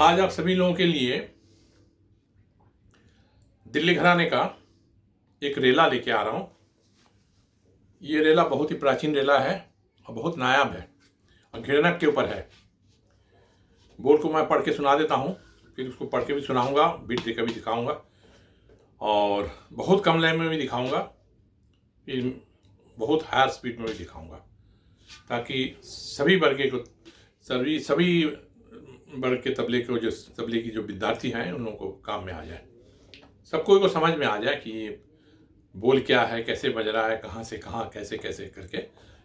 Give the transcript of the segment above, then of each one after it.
आज आप सभी लोगों के लिए दिल्ली घराने का एक रेला लेके आ रहा हूँ। ये रेला बहुत ही प्राचीन रेला है और बहुत नायाब है और घृणक के ऊपर है। बोल को मैं पढ़ के सुना देता हूँ, फिर उसको पढ़ के भी सुनाऊंगा, बीट देकर भी दिखाऊंगा और बहुत कम लय में भी दिखाऊंगा, फिर बहुत हायर स्पीड में भी दिखाऊंगा, ताकि सभी वर्ग के तबले की जो विद्यार्थी हैं उन लोगों को काम में आ जाए, सबको को समझ में आ जाए कि ये बोल क्या है, कैसे बज रहा है, कहाँ से कहाँ, कैसे कैसे करके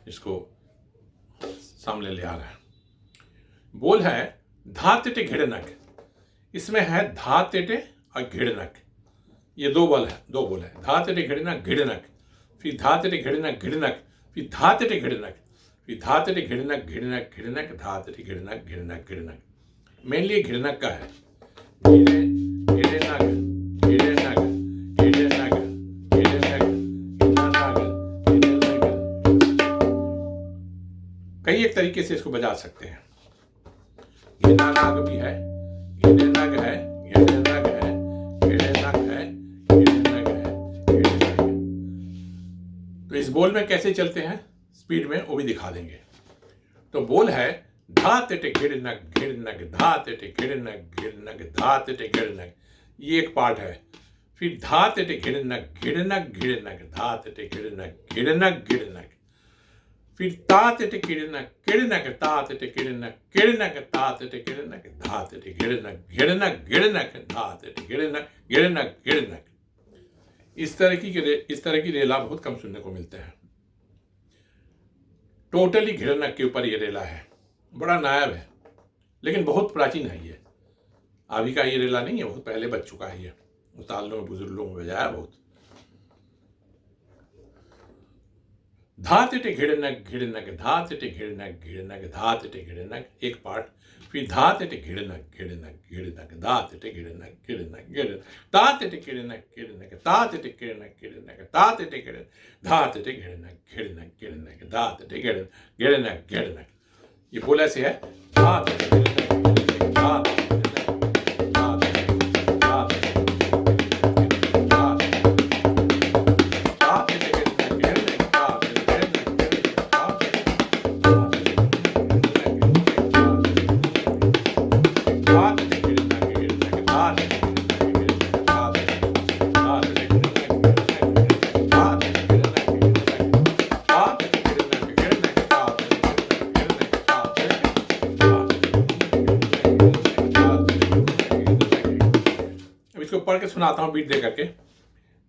इसको सामने ले आ रहा है। बोल है धा तेटे घिड़नक। इसमें है धा तेटे और घिड़नक, ये दो बोल है। धा तेटे घिड़नक घिड़नक, फिर धा तेटे घिड़नक घिड़नक, फिर धा तेटे घिड़नक, फिर धा तेटे घिड़नक घिड़नक घिड़नक, धा तेटे घिड़नक घिड़नक घिड़नक। मेनली घिड़नक का है। कई एक तरीके से इसको बजा सकते हैं। घेड़ा नाग भी है, घेड़े नग है, घेड़े नग है, घेड़े नग है, घेड़े नग है, घेड़े नग है। तो इस बोल में कैसे चलते हैं स्पीड में वो भी दिखा देंगे। तो बोल है धा तेटे घिड़नक घिड़नक, धा तेटे घिड़नक घिड़नक, धा तेटे घिड़नक, ये एक पार्ट है। फिर धा तेटे घिड़नक घिड़नक घिड़नक, धा तेटे घिड़नक घिड़नक घिड़नक, फिर ता तेटे घिड़नक घिड़नक, ता तेटे घिड़नक घिड़नक, ता तेटे घिड़नक, धा तेटे घिड़नक घिड़नक घिड़नक, धा तेटे घिड़नक घिड़नक घिड़नक। इस तरह की रेला बहुत कम सुनने को मिलते हैं। टोटली घिड़नक के ऊपर ये रेला है, बड़ा नायाब है, लेकिन बहुत प्राचीन है। ये अभी का ये रेला नहीं है, बहुत पहले बज चुका है। ये उतालों में बुजुर्ग लोगों में बजाया बहुत। धा तेटे घिड़नक घिड़नक, धा तेटे घिड़नक घिड़नक, धा तेटे घिड़नक, एक पार्ट। फिर धा तेटे घिड़नक घिड़नक घिड़नक, धा तेटे घिड़नक घिड़नक घिड़नक, ता तेटे घिड़नक घिड़नक, ता तेटे घिड़नक घिड़नक, ता तेटे घिड़नक, धा तेटे घिड़नक घिड़नक घिड़नक, धा तेटे घिड़नक घिड़नक घिड़नक। ये बोल ऐसे है, धा तेटे घिड़नक, धा तेटे घिड़नक, धा तेटे घिड़नक, धा तेटे घिड़नक, धा तेटे घिड़नक, धा तेटे घिड़नक घिड़नक, धा तेटे घिड़नक घिड़नक, धा तेटे इसको पढ़ के सुनाता हूँ बीट दे करके।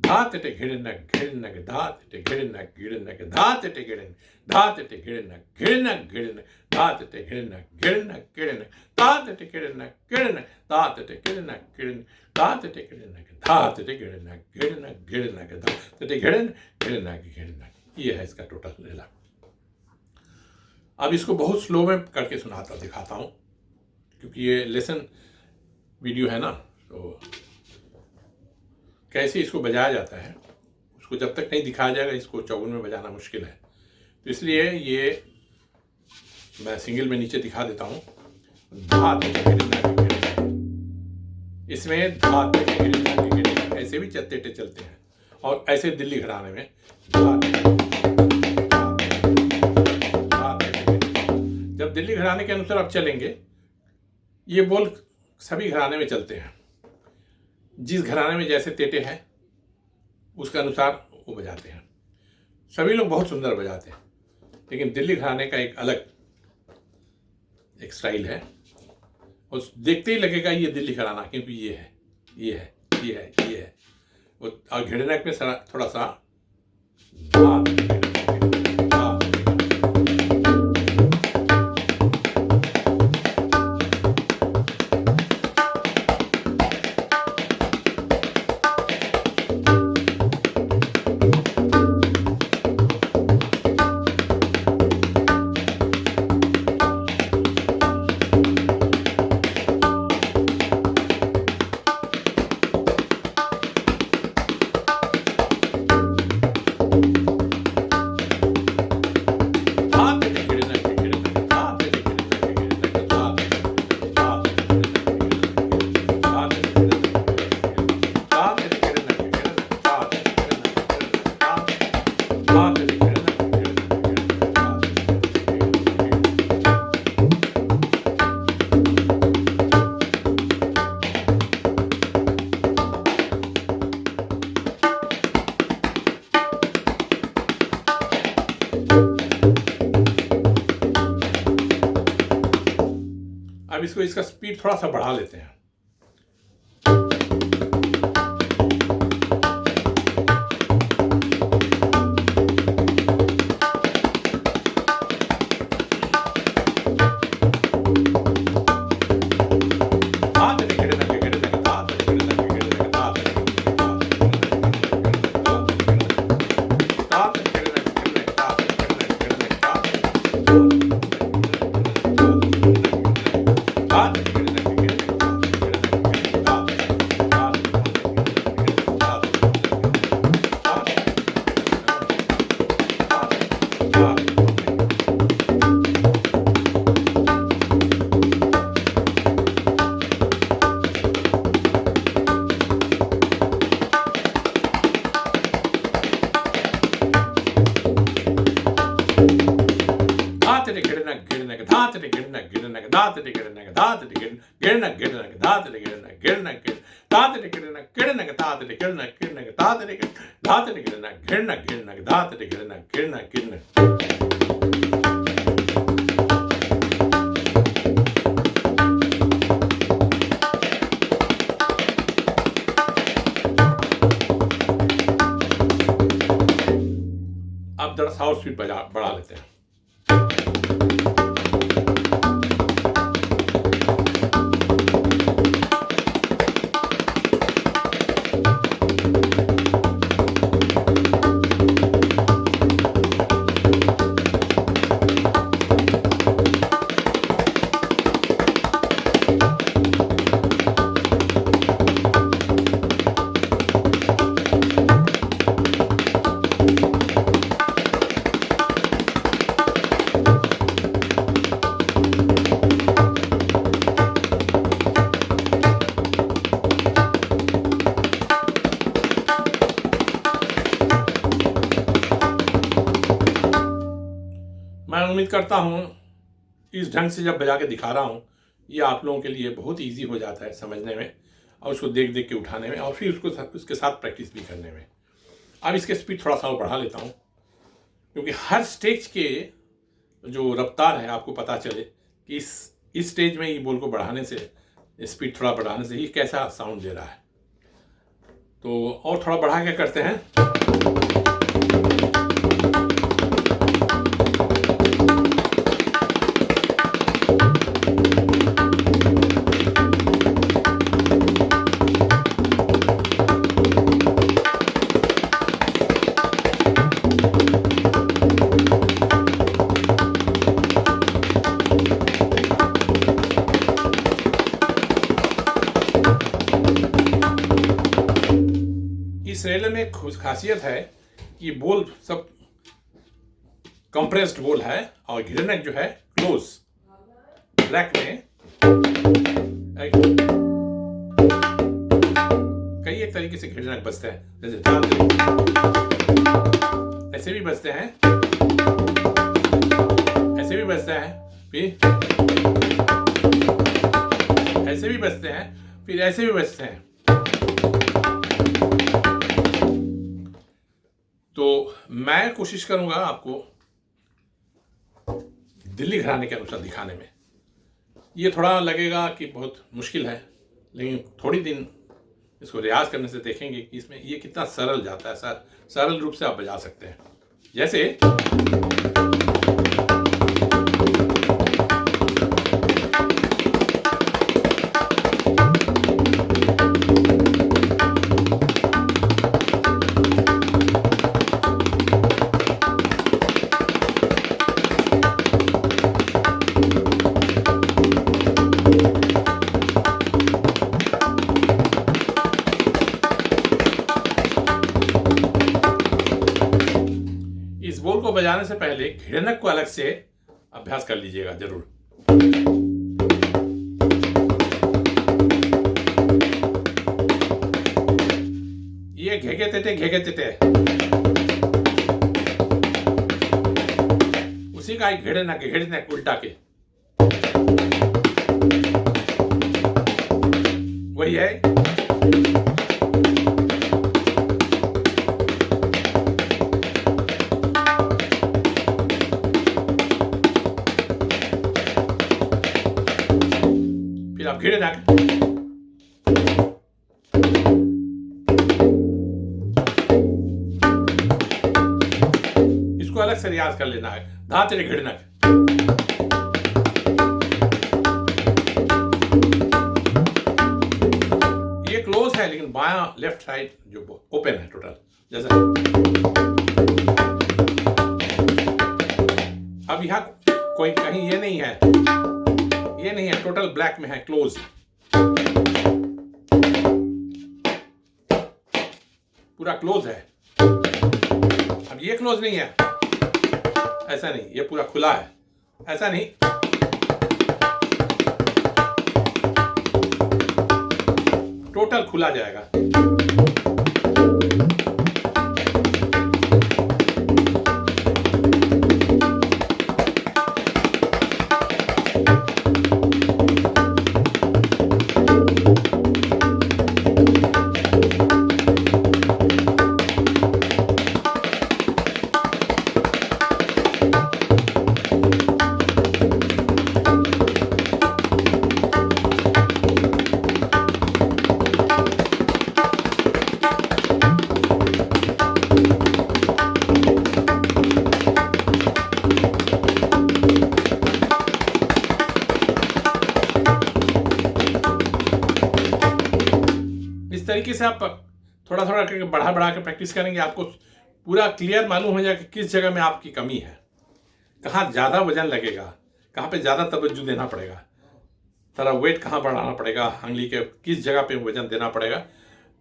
धा तेटे घिड़नक घिड़नक, धा तेटे घिड़नक घिड़नक, धा तेटे घिड़नक, धा तेटे घिड़नक घिड़नक घिड़नक, धा तेटे घिड़नक घिड़नक घिड़नक, ता तेटे घिड़नक घिड़नक, ता तेटे घिड़नक घिड़नक, ता तेटे घिड़नक, धा तेटे घिड़नक घिड़नक घिड़नक, धा तेटे घिड़नक घिड़नक घिड़नक। ये है इसका टोटल रेला। अब इसको बहुत स्लो में करके दिखाता हूँ, क्योंकि ये लेसन वीडियो है ना, तो कैसे इसको बजाया जाता है उसको जब तक नहीं दिखाया जाएगा, इसको चौगुन में बजाना मुश्किल है। तो इसलिए ये मैं सिंगल में नीचे दिखा देता हूँ। धा तेटे घिड़नक घिड़नक, इसमें धा तेटे घिड़नक घिड़नक ऐसे भी तेटे चलते हैं, और ऐसे दिल्ली घराने में धा तेटे, जब दिल्ली घराने के अनुसार आप चलेंगे, ये बोल सभी घराने में चलते हैं। जिस घराने में जैसे तेटे हैं उसके अनुसार वो बजाते हैं। सभी लोग बहुत सुंदर बजाते हैं, लेकिन दिल्ली घराने का एक अलग एक स्टाइल है, और देखते ही लगेगा ये दिल्ली घराना, क्योंकि ये है, ये है, ये है, ये है। और घिड़नक में थोड़ा सा इसको इसका स्पीड थोड़ा सा बढ़ा लेते हैं। अब जरा सा और स्पीड बढ़ा लेते हैं। मैं उम्मीद करता हूँ इस ढंग से जब बजा के दिखा रहा हूँ ये आप लोगों के लिए बहुत ईजी हो जाता है समझने में और उसको देख देख के उठाने में और फिर उसको उसके साथ प्रैक्टिस भी करने में। अब इसके स्पीड थोड़ा सा और बढ़ा लेता हूँ क्योंकि हर स्टेज के जो रफ्तार है आपको पता चले कि इस स्टेज में ये बोल को बढ़ाने से, स्पीड थोड़ा बढ़ाने से ये कैसा साउंड दे रहा है। तो और थोड़ा बढ़ा के करते हैं। इस रेले में खासियत है कि बोल सब कंप्रेस्ड बोल है और घिरनक जो है क्लोज ब्लैक में कई एक तरीके से घिरनक बजते हैं, जैसे ऐसे भी बजते हैं, ऐसे भी बजते हैं, फिर ऐसे भी बजते हैं, फिर ऐसे भी बजते हैं। तो मैं कोशिश करूंगा आपको दिल्ली घराने के अनुसार दिखाने में। ये थोड़ा लगेगा कि बहुत मुश्किल है, लेकिन थोड़ी दिन इसको रियाज करने से देखेंगे कि इसमें ये कितना सरल जाता है। सरल रूप से आप बजा सकते हैं। जैसे इस बोल को बजाने से पहले घिरनक को अलग से अभ्यास कर लीजिएगा जरूर। ये घेगे तेटे उसी का एक घिरनक उल्टा के वही है। फिर आप घिड़े नाक, इसको अलग से रियाज कर लेना है। धा तेरे घिड़े नाक, ये क्लोज है लेकिन बायां लेफ्ट साइड जो ओपन है टोटल, जैसे अब यहाँ कोई कहीं ये नहीं है, ये नहीं है, टोटल ब्लैक में है, क्लोज, पूरा क्लोज है। अब ये क्लोज नहीं है, ऐसा नहीं, ये पूरा खुला है, ऐसा नहीं, टोटल खुला जाएगा। तरीके से आप थोड़ा थोड़ा करके बढ़ा बढ़ा के प्रैक्टिस करेंगे, आपको पूरा क्लियर मालूम हो जाएगा कि किस जगह में आपकी कमी है, कहाँ ज़्यादा वजन लगेगा, कहाँ पे ज़्यादा तवज्जो देना पड़ेगा, थोड़ा वेट कहाँ बढ़ाना पड़ेगा, उंगली के किस जगह पे वजन देना पड़ेगा,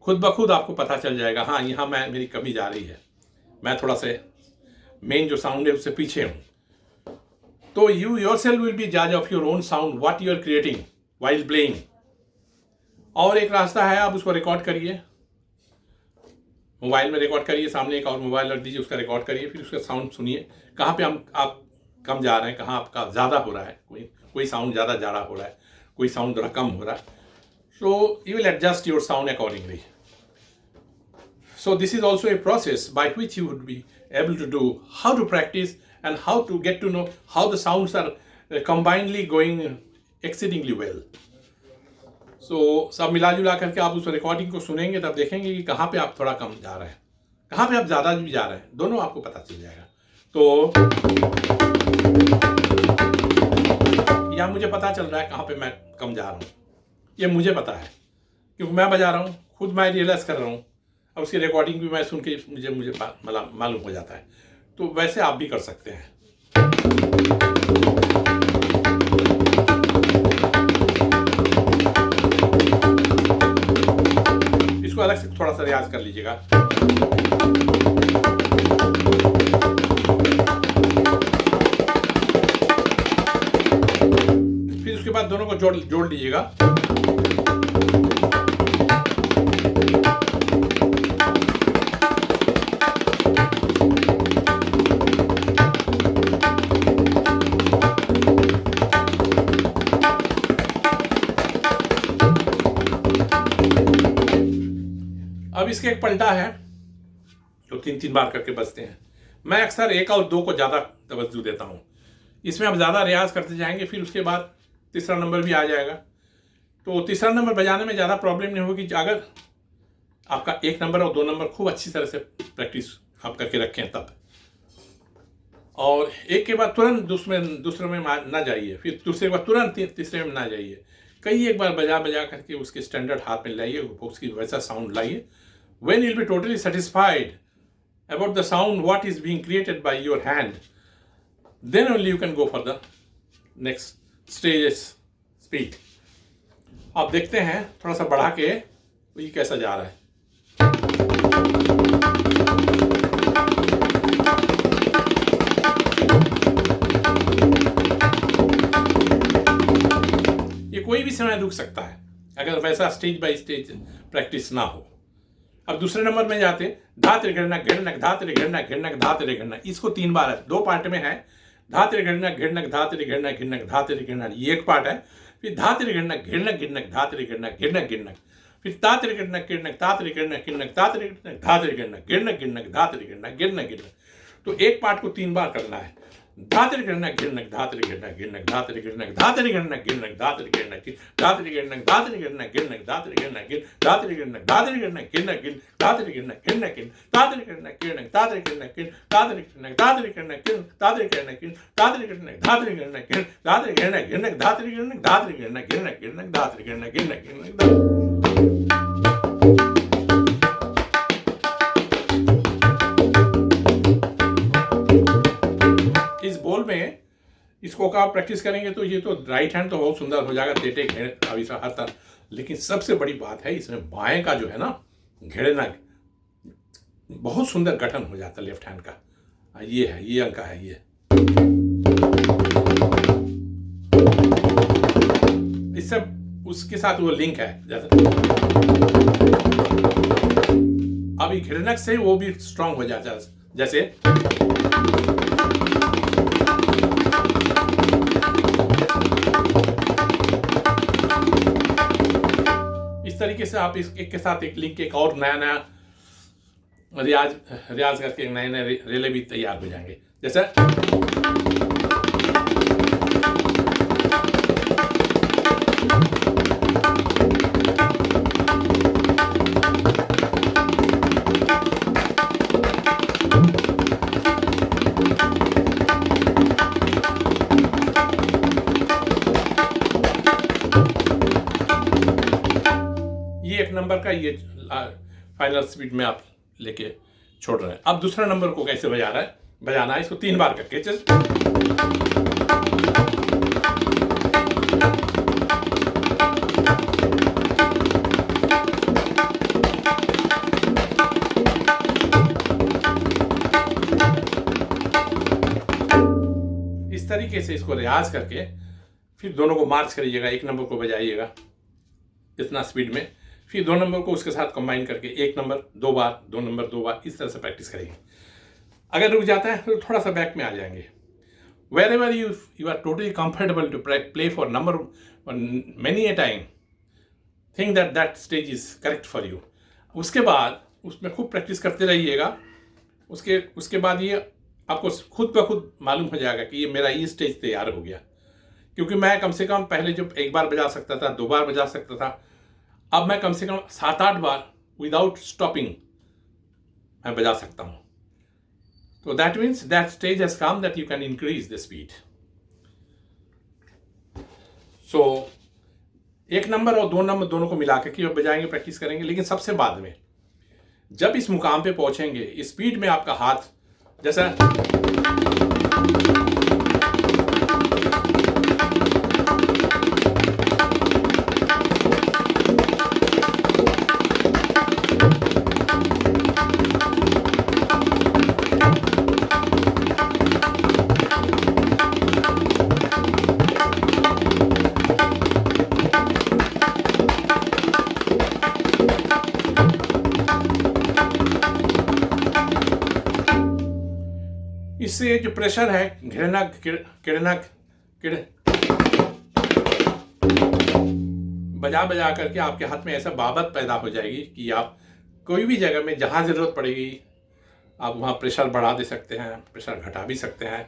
खुद ब खुद आपको पता चल जाएगा। हाँ, यहाँ मेरी कमी जा रही है, मैं थोड़ा से मेन जो साउंड है उससे पीछे हूँ। तो यू योरसेल्फ विल बी जज of your own sound, what you are creating while playing. और एक रास्ता है, आप उसको रिकॉर्ड करिए, मोबाइल में रिकॉर्ड करिए, सामने एक और मोबाइल रख दीजिए, उसका रिकॉर्ड करिए, फिर उसका साउंड सुनिए, कहाँ पे आप कम जा रहे हैं, कहाँ आपका ज़्यादा हो रहा है, कोई साउंड ज़्यादा जा रहा हो रहा है, कोई साउंड थोड़ा कम हो रहा है। So you will adjust your sound accordingly. So this is also a process by which you would be able to do how to practice and how to get to know how the sounds are combinedly going exceedingly well. So सब मिला जुला करके आप उस recording को सुनेंगे, तब देखेंगे कि कहाँ पे आप थोड़ा कम जा रहे हैं, कहाँ पे आप ज़्यादा भी जा रहे हैं, दोनों आपको पता चल जाएगा। तो यहाँ मुझे पता चल रहा है कहाँ पे मैं कम जा रहा हूँ, ये मुझे पता है क्योंकि मैं बजा रहा हूँ, खुद मैं रियलाइज़ कर रहा हूँ, और उसकी रिकॉर्डिंग भी मैं सुन के मुझे मालूम हो जाता है। तो वैसे आप भी कर सकते हैं। इसको अलग से थोड़ा सा रियाज कर लीजिएगा। फिर उसके बाद दोनों को जोड़ लीजिएगा। अब इसके एक पलटा है जो 3-3 बार करके बजते हैं। मैं अक्सर 1 और 2 को ज़्यादा तवज्जो देता हूँ। इसमें आप ज़्यादा रियाज करते जाएंगे, फिर उसके बाद तीसरा नंबर भी आ जाएगा। तो तीसरा नंबर बजाने में ज़्यादा प्रॉब्लम नहीं होगी अगर आपका 1 नंबर और 2 नंबर खूब अच्छी तरह से प्रैक्टिस आप करके रखें तब। और एक के बाद तुरंत दूसरे में ना जाइए, फिर दूसरे के बाद तुरंत तीसरे में ना जाइए। कई एक बार बजा करके उसके स्टैंडर्ड हाथ में लाइए, उसकी वैसा साउंड लाइए। When you'll be totally satisfied about the sound what is being created by your hand, then only you can go for the next stage speed. आप देखते हैं थोड़ा सा बढ़ा के ये कैसा जा रहा है। ये कोई भी समय रुक सकता है अगर वैसा स्टेज बाय स्टेज प्रैक्टिस ना हो। अब दूसरे नंबर में जाते धा तेरे घिड़नक घिड़नक धा तेरे घिड़नक घिड़नक धा तेरे घिड़नक। इसको 3 बार है, 2 पार्ट में है। धा तेरे घिड़नक घिड़नक धा तेरे घिड़नक घिड़नक धा तेरे घिड़नक, ये एक पार्ट है। फिर धा तेरे घिड़नक घिड़नक घिड़नक धा तेरे घिड़नक घिड़नक घिड़नक, फिर ता तेरे घिड़नक घिड़नक ता तेरे घिड़नक घिड़नक ता तेरे घिड़नक धा तेरे घिड़नक घिड़नक घिड़नक धा तेरे घिड़नक घिड़नक घिड़नक। तो एक पार्ट को 3 बार करना है। धातरि गिरणक गिरणक धातरि गिरणक गिरणक धातरि गिरणक धातरि गिरणक गिरणक धातरि गिरणक धातरि गिरणक धातरि गिरणक गिरणक धातरि गिरणक गिर धातरि गिरणक धातरि गिरणक गिरणक गिर धातरि गिरणक गिरणक गिर धातरि गिरणक गिरणक धातरि गिरणक गिर धातरि गिरणक धातरि गिरणक गिर धातरि गिरणक गिर धातरि गिरणक धातरि गिरणक गिर धातरि गिरणक गिरणक धातरि गिरणक धातरि गिरणक गिरणक गिरणक धातरि गिरणक गिरणक गिरणक। इस बोल में इसको का आप प्रैक्टिस करेंगे तो ये तो राइट हैंड तो बहुत सुंदर हो जाएगा, तेटे घेरे अभी हर तरह। लेकिन सबसे बड़ी बात है इसमें बाएं का जो है ना घेड़ना बहुत सुंदर गठन हो जाता है लेफ्ट हैंड का। ये है, ये अंक है, ये इससे उसके साथ वो लिंक है। जैसे अभी घिरनक से वो भी स्ट्रांग हो जाता है। जैसे इस तरीके से आप इस एक के साथ एक लिंक, एक और नया नया रियाज करके नए नए रेले भी तैयार हो जाएंगे। जैसे एक नंबर का ये फाइनल स्पीड में आप लेके छोड़ रहे हैं। अब दूसरा नंबर को कैसे बजाना है इसको 3 बार करके इस तरीके से इसको रियाज करके फिर दोनों को मार्च करिएगा। एक नंबर को बजाइएगा इतना स्पीड में, फिर 2 नंबर को उसके साथ कंबाइन करके 1 नंबर 2 बार, 2 नंबर 2 बार, इस तरह से प्रैक्टिस करेंगे। अगर रुक जाता है तो थोड़ा सा बैक में आ जाएंगे। Wherever you are totally comfortable to play for number many a time, think that stage is correct for you. उसके बाद उसमें खूब प्रैक्टिस करते रहिएगा। उसके बाद ये आपको खुद ब खुद मालूम हो जाएगा कि ये मेरा ये स्टेज तैयार हो गया। क्योंकि मैं कम से कम पहले जब 1 बार बजा सकता था, 2 बार बजा सकता था, अब मैं कम से कम 7-8 बार विदाउट स्टॉपिंग मैं बजा सकता हूँ। तो that means that stage has come that you can increase the speed. So 1 number और 2 नंबर दोनों को मिला के बजाएंगे, प्रैक्टिस करेंगे। लेकिन सबसे बाद में जब इस मुकाम पे पहुंचेंगे, इस स्पीड में आपका हाथ जैसा इससे जो प्रेशर है बजा करके आपके हाथ में ऐसा बाबत पैदा हो जाएगी कि आप कोई भी जगह में जहाँ ज़रूरत पड़ेगी आप वहाँ प्रेशर बढ़ा दे सकते हैं, प्रेशर घटा भी सकते हैं।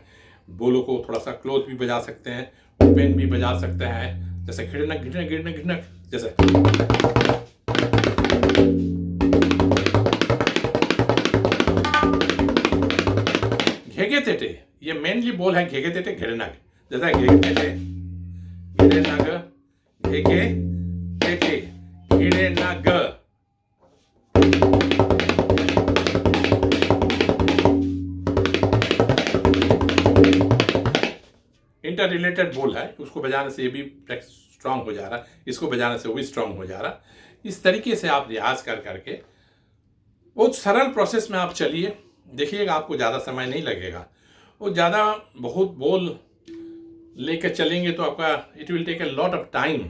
बोलों को थोड़ा सा क्लोज भी बजा सकते हैं, ओपन भी बजा सकते हैं। जैसे घिड़नक जैसे घेगे तेटे, ये मेनली बोल है घेगे तेटे घिड़नक। जैसा घेगे तेटे घिड़नक, घेगे तेटे घिड़नक। इंटर रिलेटेड बोल है, उसको बजाने से ये भी स्ट्रांग हो जा रहा है, इसको बजाने से वो भी स्ट्रांग हो जा रहा। इस तरीके से आप रियाज कर करके बहुत सरल प्रोसेस में आप चलिए, देखिएगा आपको ज़्यादा समय नहीं लगेगा। और ज़्यादा बहुत बोल लेकर चलेंगे तो आपका it will take a lot of time.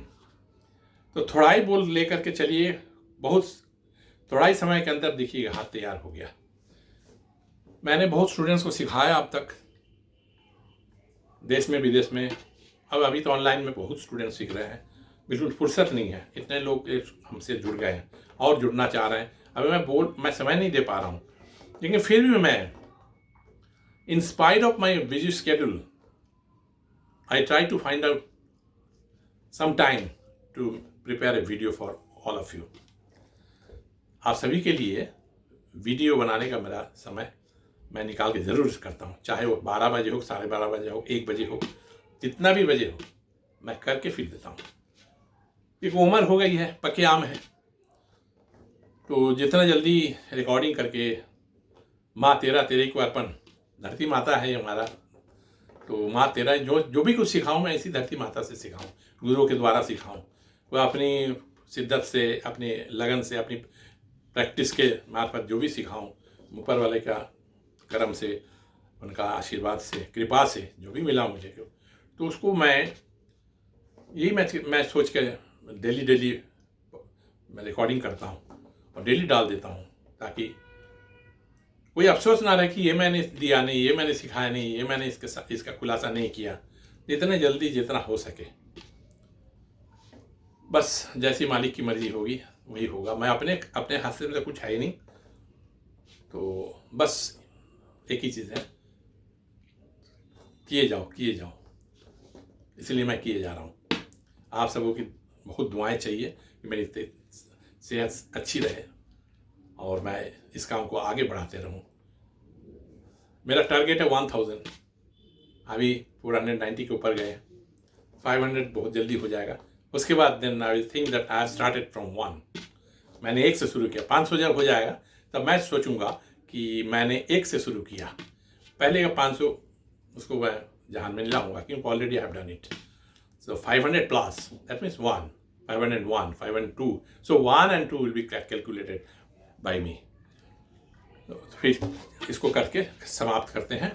तो थोड़ा ही बोल लेकर के चलिए, बहुत थोड़ा ही समय के अंदर देखिएगा हाथ तैयार हो गया। मैंने बहुत स्टूडेंट्स को सिखाया अब तक, देश में विदेश में। अब अभी तो ऑनलाइन में बहुत स्टूडेंट सीख रहे हैं, बिल्कुल फुर्सत नहीं है। इतने लोग हमसे जुड़ गए हैं और जुड़ना चाह रहे हैं। अभी मैं समय नहीं दे पा रहा हूँ, लेकिन फिर भी मैं In spite of my busy schedule, I try to find out some time to prepare a video for all of you. आप सभी के लिए वीडियो बनाने का मेरा समय मैं निकाल के ज़रूर करता हूँ, चाहे वो 12 बजे हो, 12:30 बजे हो, 1 बजे हो, जितना भी बजे हो, मैं करके फिर देता हूँ। एक उम्र हो गई है, पके आम है, तो जितना जल्दी रिकॉर्डिंग करके माँ तेरा तेरे को अर्पण, धरती माता है हमारा, तो माँ तेरा जो भी कुछ सिखाऊं मैं इसी धरती माता से सिखाऊं, गुरुओं के द्वारा सिखाऊं। वह अपनी शिद्दत से, अपने लगन से, अपनी प्रैक्टिस के मार्फत जो भी सिखाऊं, ऊपर वाले का करम से, उनका आशीर्वाद से, कृपा से जो भी मिला मुझे, तो उसको मैं सोच के डेली मैं रिकॉर्डिंग करता हूँ और डेली डाल देता हूँ, ताकि कोई अफसोस ना रहे कि ये मैंने दिया नहीं, ये मैंने सिखाया नहीं, ये मैंने इसका खुलासा नहीं किया। जितने जल्दी जितना हो सके, बस जैसी मालिक की मर्जी होगी वही होगा। मैं अपने हाथ से तो कुछ है ही नहीं, तो बस एक ही चीज़ है, किए जाओ। इसलिए मैं किए जा रहा हूँ। आप सबों की बहुत दुआएं चाहिए कि मेरी सेहत अच्छी रहे और मैं इस काम को आगे बढ़ाते रहूं। मेरा टारगेट है 1000, अभी 490 के ऊपर गए, 500 बहुत जल्दी हो जाएगा। उसके बाद then I will think that I started from 1। मैंने 1 से शुरू किया, 500 जब हो जाएगा तब मैं सोचूंगा कि मैंने 1 से शुरू किया। पहले का 500 उसको मैं जहान में लाऊंगा, क्योंकि already I have done it. So 500 plus, that means 1, 501, 502. So 1 and 2 will be calculated by me. तो फिर इसको करके समाप्त करते हैं।